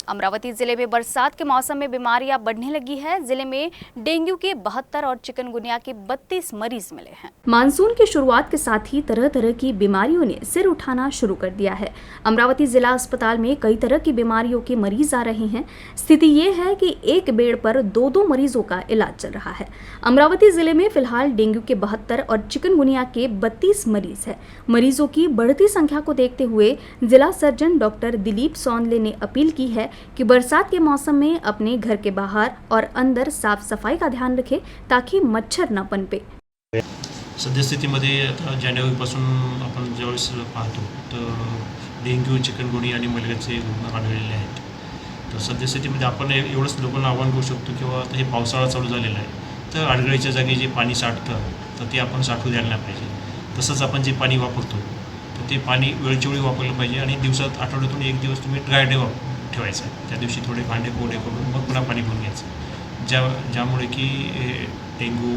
अमरावती जिले में बरसात के मौसम में बीमारियां बढ़ने लगी है। जिले में डेंगू के 72 और चिकनगुनिया के 32 मरीज मिले हैं। मानसून की शुरुआत के साथ ही तरह तरह की बीमारियों ने सिर उठाना शुरू कर दिया है। अमरावती जिला अस्पताल में कई तरह की बीमारियों के मरीज आ रहे हैं। स्थिति ये है कि एक बेड पर दो मरीजों का इलाज चल रहा है। अमरावती जिले में फिलहाल डेंगू के 72 और चिकनगुनिया के 32 मरीज है। मरीजों की बढ़ती संख्या को देखते हुए जिला सर्जन डॉक्टर दिलीप सोनले ने अपील की है कि बरसात के मौसम में अपने घर के बाहर और अंदर साफ सफाई का ध्यान रखें ताकि मच्छर न पनपे। सद्यस्थितीमध्ये आता जानेवारीपासून आपण ज्यावेळेस पाहतो तर डेंग्यू, चिकनगुनिया आणि मलेरियाचे रुग्ण आढळलेले आहेत. तर सद्यस्थितीमध्ये आपण एवढंच लोकांना आव्हान करू शकतो किंवा आता हे पावसाळा चालू झालेला आहे तर आडगळीच्या जागी जे पाणी साठतं तर ते आपण साठवू द्यायला नाही पाहिजे. तसंच आपण जे पाणी वापरतो तर ते पाणी वेळच्या वेळी वापरलं पाहिजे आणि दिवसात आठवड्यातून एक दिवस तुम्ही ड्राय डे ठेवायचं आहे. त्या दिवशी थोडे भांडे कोरडे करून मग पुन्हा पाणी भरून घ्यायचं ज्यामुळे की डेंग्यू,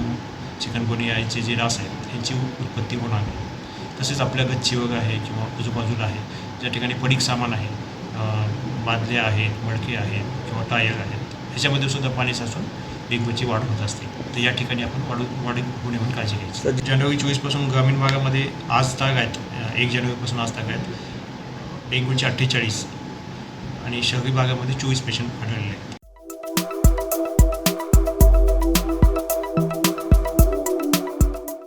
चिकनगुनिया यांचे जे डास आहेत यांची उत्पत्ती होणार नाही. तसेच आपल्या गच्ची वगैरे आहे किंवा आजूबाजूला आहे ज्या ठिकाणी पडीक सामान आहे, बादल्या आहेत, मडके आहेत किंवा टायर आहेत, ह्याच्यामध्ये सुद्धा पाणी साचून डेंग्यूची वाढ होत असते. तर या ठिकाणी आपण वाढ होऊ नये म्हणून काळजी घ्यायची. जानेवारी 24पासून ग्रामीण भागामध्ये आज ताग आहेत, 1 जानेवारीपासून आज ताग आहेत डेंग्यूचे 48 आणि शहरी भागामध्ये 24 पेशंट आढळलेले आहेत.